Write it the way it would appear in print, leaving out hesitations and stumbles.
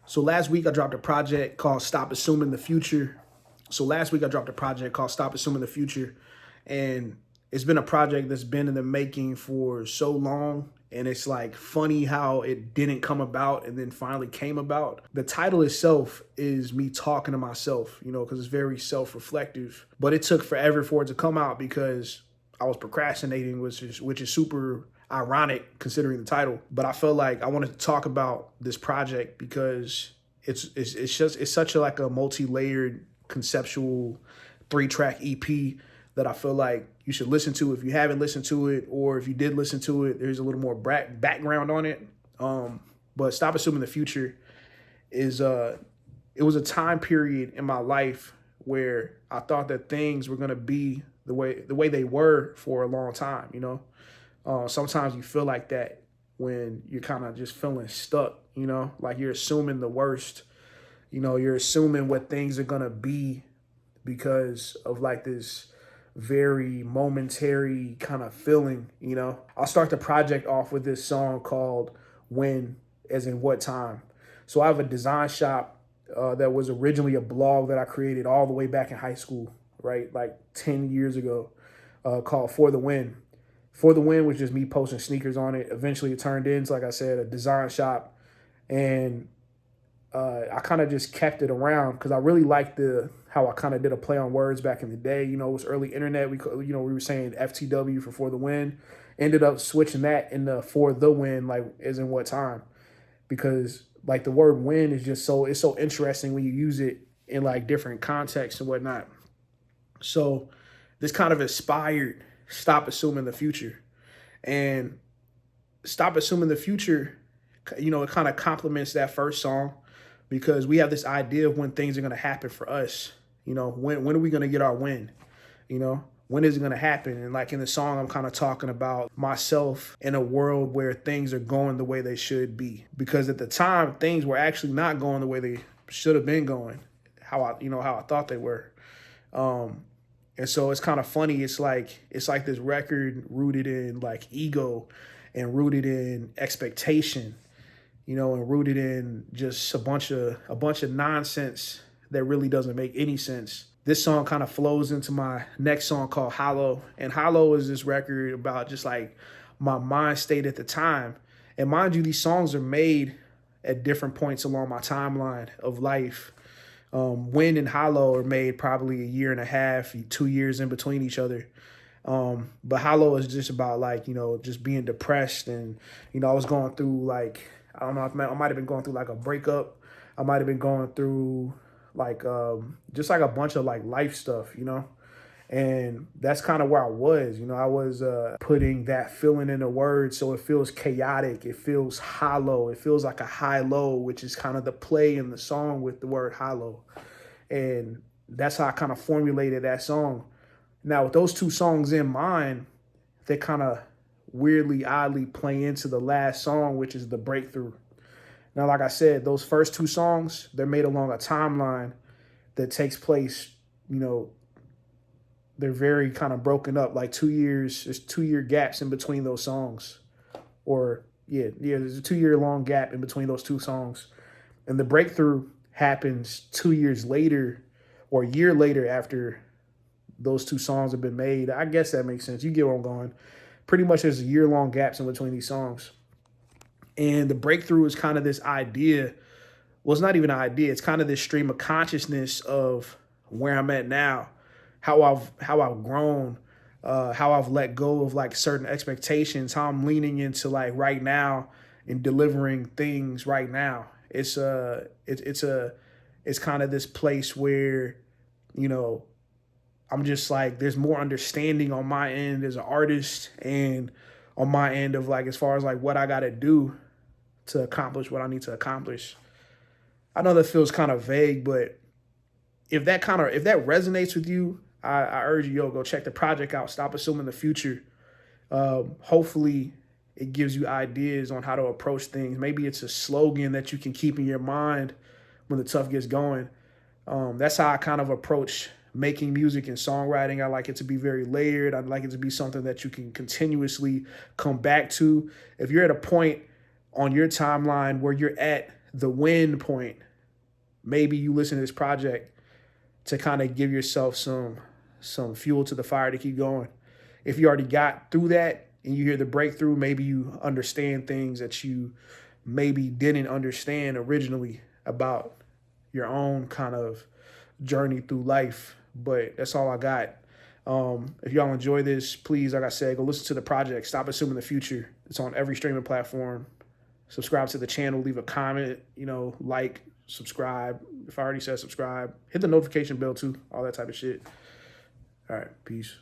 So last week I dropped a project called Stop Assuming the Future. And it's been a project that's been in the making for so long. And it's like funny how it didn't come about and then finally came about. The title itself is me talking to myself, because it's very self-reflective. But it took forever for it to come out because I was procrastinating, which is super ironic considering the title. But I felt like I wanted to talk about this project because it's such a multi-layered conceptual 3-track EP that I feel like you should listen to if you haven't listened to it, or if you did listen to it, there's a little more background on it. But Stop Assuming the Future is it was a time period in my life where I thought that things were gonna be the way they were for a long time. Sometimes you feel like that when you're kind of just feeling stuck. Like you're assuming the worst. You're assuming what things are gonna be because of like this very momentary kind of feeling. I'll start the project off with this song called When, as in what time. So I have a design shop that was originally a blog that I created all the way back in high school, right? Like 10 years ago, called For the Win. For the Win was just me posting sneakers on it. Eventually it turned into, like I said, a design shop. And I kind of just kept it around because I really liked how I kind of did a play on words back in the day. It was early internet. We were saying FTW for the win. Ended up switching that into for the win, like as in what time, because like the word win is just it's so interesting when you use it in like different contexts and whatnot. So this kind of inspired Stop Assuming the Future, and Stop Assuming the Future, it kind of complements that first song because we have this idea of when things are going to happen for us. When are we going to get our win? When is it going to happen? And like in the song, I'm kind of talking about myself in a world where things are going the way they should be. Because at the time, things were actually not going the way they should have been going, how I thought they were. And so it's kind of funny. It's like this record rooted in like ego and rooted in expectation, and rooted in just a bunch of nonsense that really doesn't make any sense. This song kind of flows into my next song called Hollow. And Hollow is this record about just like my mind state at the time. And mind you, these songs are made at different points along my timeline of life. Wind and Hollow are made probably a year and a half, 2 years in between each other. But Hollow is just about like, just being depressed. And, I was going through like, I don't know, I might have been going through like a breakup. I might have been going through like just like a bunch of like life stuff, and that's kind of where I was. I was putting that feeling into words, so it feels chaotic, it feels hollow, it feels like a high-low, which is kind of the play in the song with the word hollow. And that's how I kind of formulated that song. Now with those two songs in mind, they kind of weirdly, oddly play into the last song, which is The Breakthrough. Now, like I said, those first two songs, they're made along a timeline that takes place, they're very kind of broken up, like 2 years, there's 2-year gaps in between those songs. Or, there's a 2-year long gap in between those two songs. And The Breakthrough happens 2 years later or a year later after those two songs have been made. I guess that makes sense. You get where I'm going. Pretty much there's a year-long gaps in between these songs. And The Breakthrough is kind of this idea. Well, it's not even an idea. It's kind of this stream of consciousness of where I'm at now, how I've grown, how I've let go of like certain expectations, how I'm leaning into like right now and delivering things right now. It's kind of this place where, I'm just like, there's more understanding on my end as an artist and on my end of like, as far as like what I got to do to accomplish what I need to accomplish. I know that feels kind of vague, but if that resonates with you, I urge you, go check the project out. Stop Assuming the Future. Hopefully it gives you ideas on how to approach things. Maybe it's a slogan that you can keep in your mind when the tough gets going. That's how I kind of approach making music and songwriting. I like it to be very layered. I'd like it to be something that you can continuously come back to. If you're at a point on your timeline where you're at the win point, maybe you listen to this project to kind of give yourself some fuel to the fire to keep going. If you already got through that and you hear the breakthrough, maybe you understand things that you maybe didn't understand originally about your own kind of journey through life. But that's all I got. If y'all enjoy this, please, like I said, go listen to the project. Stop Assuming the Future. It's on every streaming platform. Subscribe to the channel. Leave a comment. Like, subscribe. If I already said subscribe, hit the notification bell too. All that type of shit. All right, peace.